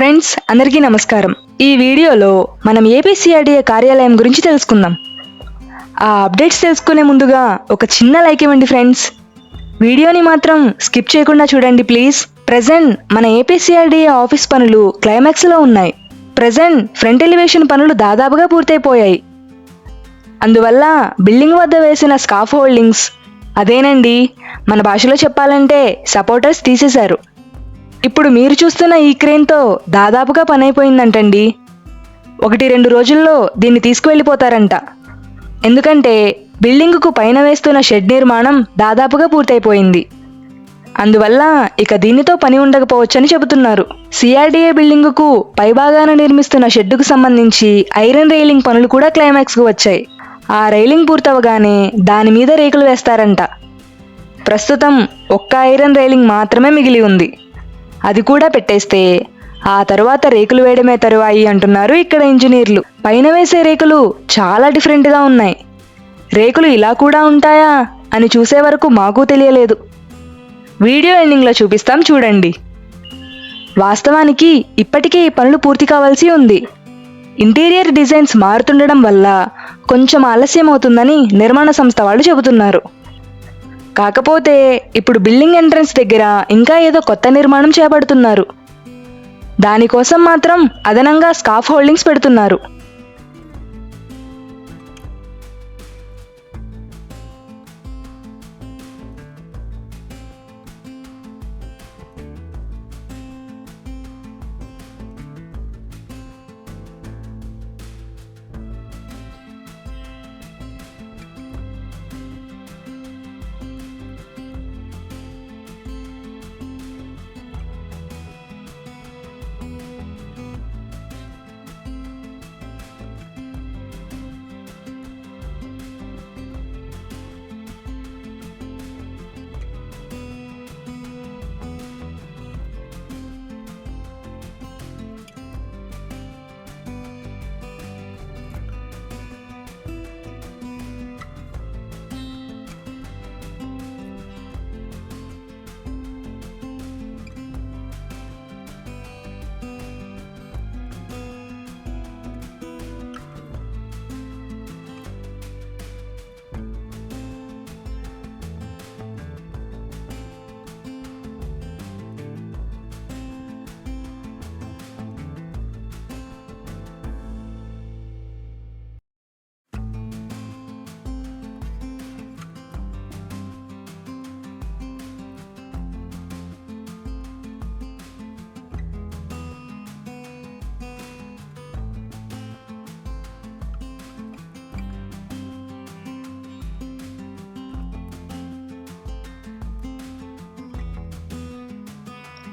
Friends అందరికీ నమస్కారం. ఈ వీడియోలో మనం ఏపీసీఆర్డీఏ కార్యాలయం గురించి తెలుసుకుందాం. ఆ అప్డేట్స్ తెలుసుకునే ముందుగా ఒక చిన్న లైక్ ఇవ్వండి ఫ్రెండ్స్. వీడియోని మాత్రం స్కిప్ చేయకుండా చూడండి ప్లీజ్. ప్రెజెంట్ మన ఏపీసీఆర్డీఏ ఆఫీస్ పనులు క్లైమాక్స్లో ఉన్నాయి. ప్రెజెంట్ ఫ్రంట్ ఎలివేషన్ పనులు దాదాపుగా పూర్తయిపోయాయి. అందువల్ల బిల్డింగ్ వద్ద వేసిన స్కాఫ్ హోల్డింగ్స్, అదేనండి మన భాషలో చెప్పాలంటే సపోర్టర్స్ తీసేశారు. ఇప్పుడు మీరు చూస్తున్న ఈ క్రేన్తో దాదాపుగా పని అయిపోయిందంటండి. 1-2 రోజుల్లో దీన్ని తీసుకువెళ్ళిపోతారంట. ఎందుకంటే బిల్డింగుకు పైన వేస్తున్న షెడ్ నిర్మాణం దాదాపుగా పూర్తయిపోయింది. అందువల్ల ఇక దీనితో పని ఉండకపోవచ్చని చెబుతున్నారు. సిఆర్డీఏ బిల్డింగుకు పైభాగాన నిర్మిస్తున్న షెడ్డుకు సంబంధించి ఐరన్ రైలింగ్ పనులు కూడా క్లైమాక్స్కు వచ్చాయి. ఆ రైలింగ్ పూర్తవగానే దాని మీద రేకులు వేస్తారంట. ప్రస్తుతం ఒక్క ఐరన్ రైలింగ్ మాత్రమే మిగిలి ఉంది. అది కూడా పెట్టేస్తే ఆ తరువాత రేకులు వేయడమే తరువాయి అంటున్నారు ఇక్కడ ఇంజనీర్లు. పైన వేసే రేకులు చాలా డిఫరెంట్గా ఉన్నాయి. రేకులు ఇలా కూడా ఉంటాయా అని చూసే వరకు మాకు తెలియలేదు. వీడియో ఎండింగ్లో చూపిస్తాం చూడండి. వాస్తవానికి ఇప్పటికే ఈ పనులు పూర్తి కావాల్సి ఉంది. ఇంటీరియర్ డిజైన్స్ మారుతుండడం వల్ల కొంచెం ఆలస్యం అవుతుందని నిర్మాణ సంస్థ వాళ్ళు చెబుతున్నారు. కాకపోతే ఇప్పుడు బిల్డింగ్ ఎంట్రన్స్ దగ్గర ఇంకా ఏదో కొత్త నిర్మాణం చేపడుతున్నారు. దానికోసం మాత్రం అదనంగా స్కాఫ్ హోల్డింగ్స్ పెడుతున్నారు.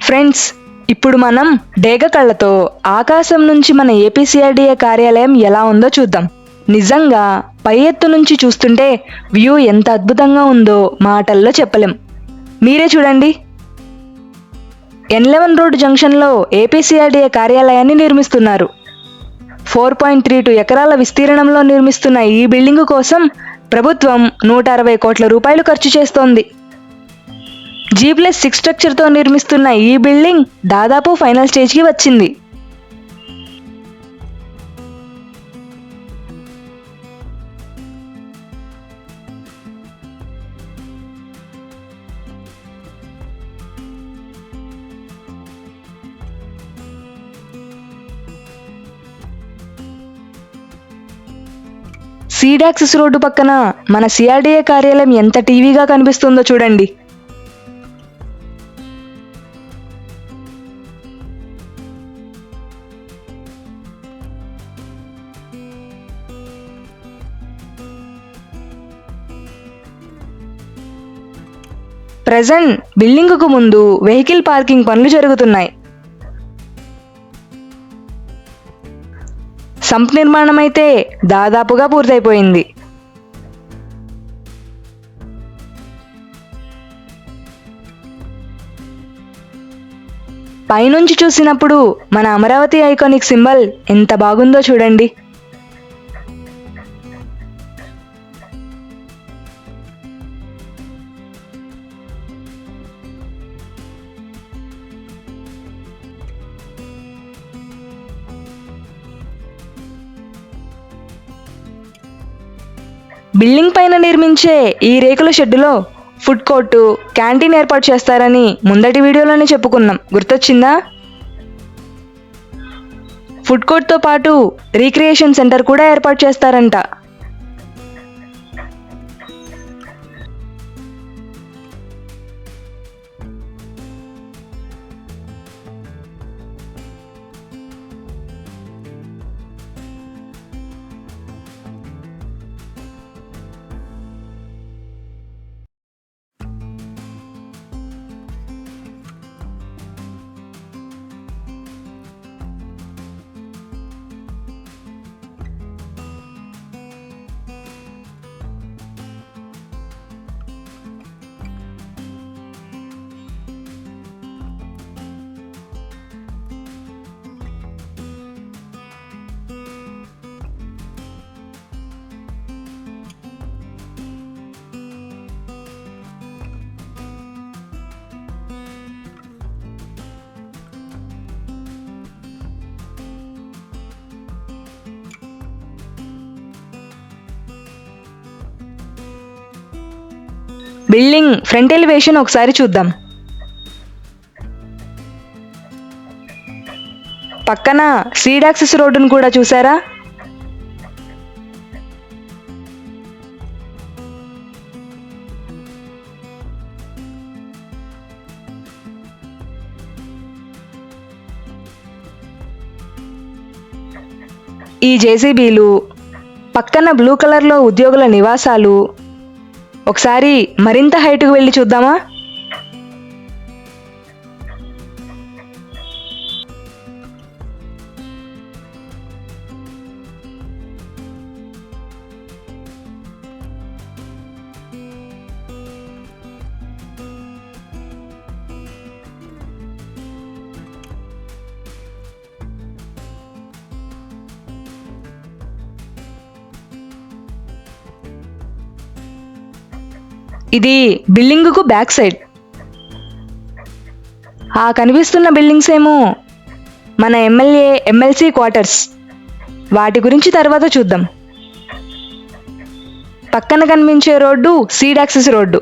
ఫ్రెండ్స్, ఇప్పుడు మనం డేగ కళ్ళతో ఆకాశం నుంచి మన ఏపీసీఆర్డీఏ కార్యాలయం ఎలా ఉందో చూద్దాం. నిజంగా పై ఎత్తు నుంచి చూస్తుంటే వ్యూ ఎంత అద్భుతంగా ఉందో మాటల్లో చెప్పలేం. మీరే చూడండి. N11 రోడ్ జంక్షన్లో ఏపీసీఆర్డీఏ కార్యాలయాన్ని నిర్మిస్తున్నారు. 4.32 ఎకరాల విస్తీర్ణంలో నిర్మిస్తున్న ఈ బిల్డింగు కోసం ప్రభుత్వం 160 కోట్ల రూపాయలు ఖర్చు చేస్తోంది. G+6 స్ట్రక్చర్తో నిర్మిస్తున్న ఈ బిల్డింగ్ దాదాపు ఫైనల్ స్టేజ్కి వచ్చింది. సీడాక్సిస్ రోడ్డు పక్కన మన సిఆర్డీఏ కార్యాలయం ఎంత టీవీగా కనిపిస్తుందో చూడండి. ప్రెజెంట్ బిల్డింగుకు ముందు వెహికల్ పార్కింగ్ పనులు జరుగుతున్నాయి. సంప్ నిర్మాణం అయితే దాదాపుగా పూర్తయిపోయింది. పైనుంచి చూసినప్పుడు మన అమరావతి ఐకానిక్ సింబల్ ఎంత బాగుందో చూడండి. బిల్డింగ్ పైన నిర్మించే ఈ రేకుల షెడ్డులో ఫుడ్ కోర్టు, క్యాంటీన్ ఏర్పాటు చేస్తారని ముందటి వీడియోలోనే చెప్పుకున్నాం, గుర్తొచ్చిందా? ఫుడ్ కోర్ట్తో పాటు రీక్రియేషన్ సెంటర్ కూడా ఏర్పాటు చేస్తారంట. బిల్డింగ్ ఫ్రంట్ ఎలివేషన్ ఒకసారి చూద్దాం. పక్కన సీడ్ యాక్సెస్ రోడ్డును కూడా చూసారా? ఈ జేసీబీలు, పక్కన బ్లూ కలర్లో ఉద్యోగుల నివాసాలు. ఒకసారి మరింత హైట్కు వెళ్ళి చూద్దామా? ఇది బిల్డింగుకు బ్యాక్ సైడ్. ఆ కనిపిస్తున్న బిల్డింగ్స్ ఏమో మన ఎమ్మెల్యే, ఎమ్మెల్సీ క్వార్టర్స్. వాటి గురించి తర్వాత చూద్దాం. పక్కన కనిపించే road seed access road.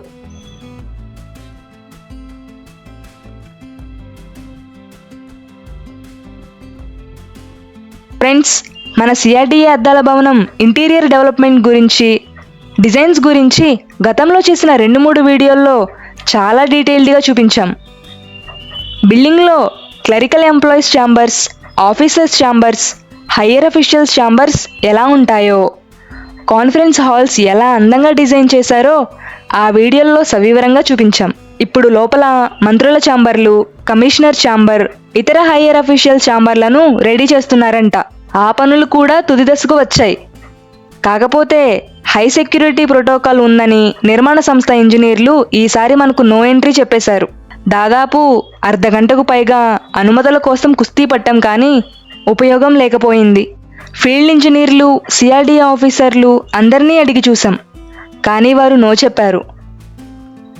Friends, మన సిఆర్డీఏ అద్దాల భవనం ఇంటీరియర్ డెవలప్మెంట్ గురించి, డిజైన్స్ గురించి గతంలో చేసిన 2-3 వీడియోల్లో చాలా డీటెయిల్డ్గా చూపించాం. బిల్డింగ్లో clerical employees chambers, officers chambers, higher officials chambers ఎలా ఉంటాయో, కాన్ఫరెన్స్ హాల్స్ ఎలా అందంగా డిజైన్ చేశారో ఆ వీడియోల్లో సవివరంగా చూపించాం. ఇప్పుడు లోపల మంత్రుల ఛాంబర్లు, కమిషనర్ ఛాంబర్, ఇతర హయ్యర్ అఫీషియల్ ఛాంబర్లను రెడీ చేస్తున్నారంట. ఆ పనులు కూడా తుది దశకు వచ్చాయి. కాకపోతే హై సెక్యూరిటీ ప్రోటోకాల్ ఉందని నిర్మాణ సంస్థ ఇంజనీర్లు ఈసారి మనకు నో ఎంట్రీ చెప్పేశారు. దాదాపు అర్ధగంటకు పైగా అనుమతుల కోసం కుస్తీ పట్టాం, కానీ ఉపయోగం లేకపోయింది. ఫీల్డ్ ఇంజనీర్లు, సిఆర్డీఏ ఆఫీసర్లు అందరినీ అడిగి చూసాం, కానీ వారు నో చెప్పారు.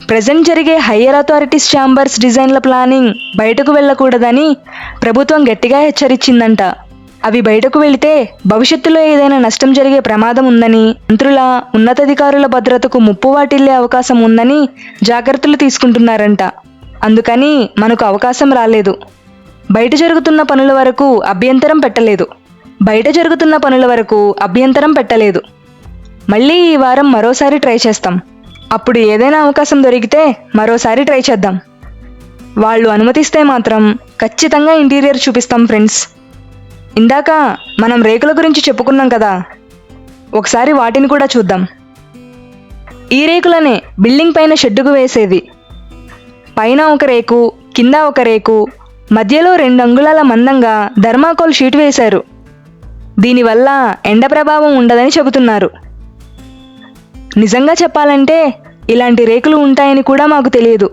ప్రజెంట్ జరిగే హయ్యర్ అథారిటీస్ ఛాంబర్స్ డిజైన్ల ప్లానింగ్ బయటకు వెళ్ళకూడదని ప్రభుత్వం గట్టిగా హెచ్చరించిందంట. అవి బయటకు వెళితే భవిష్యత్తులో ఏదైనా నష్టం జరిగే ప్రమాదం ఉందని, మంత్రుల, ఉన్నతాధికారుల భద్రతకు ముప్పు వాటిల్లే అవకాశం ఉందని జాగ్రత్తలు తీసుకుంటున్నారంట. అందుకని మనకు అవకాశం రాలేదు. బయట జరుగుతున్న పనుల వరకు అభ్యంతరం పెట్టలేదు. మళ్ళీ ఈ వారం మరోసారి ట్రై చేస్తాం. అప్పుడు ఏదైనా అవకాశం దొరికితే మరోసారి ట్రై చేద్దాం. వాళ్ళు అనుమతిస్తే మాత్రం ఖచ్చితంగా ఇంటీరియర్ చూపిస్తాం ఫ్రెండ్స్. ఇందాక మనం రేకుల గురించి చెప్పుకున్నాం కదా, ఒకసారి వాటిని కూడా చూద్దాం. ఈ రేకులనే బిల్డింగ్ పైన షెడ్డుకు వేసేది. పైన ఒక రేకు, కింద ఒక రేకు, మధ్యలో 2 అంగుళాల మందంగా థర్మాకోల్ షీట్ వేశారు. దీనివల్ల ఎండ ప్రభావం ఉండదని చెబుతున్నారు. నిజంగా చెప్పాలంటే ఇలాంటి రేకులు ఉంటాయని కూడా మాకు తెలియదు.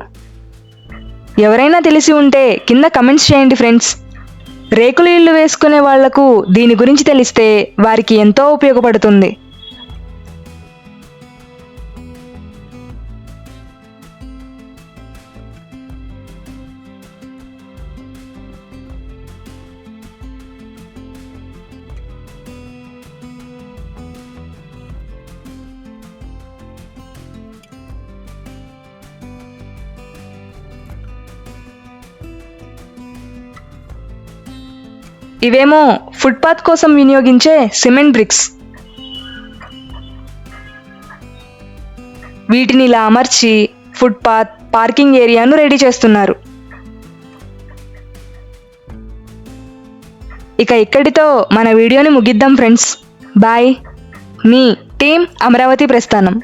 ఎవరైనా తెలిసి ఉంటే కింద కమెంట్స్ చేయండి ఫ్రెండ్స్. రేకులు ఇల్లు వేసుకునే వాళ్లకు దీని గురించి తెలిస్తే వారికి ఎంతో ఉపయోగపడుతుంది. ఇవేమో ఫుట్పాత్ కోసం వినియోగించే సిమెంట్ బ్రిక్స్. వీటిని ఇలా అమర్చి ఫుట్పాత్, పార్కింగ్ ఏరియాను రెడీ చేస్తున్నారు. ఇక ఇక్కడితో మన వీడియోని ముగిద్దాం ఫ్రెండ్స్. బాయ్. మీ టీం అమరావతి ప్రస్థానం.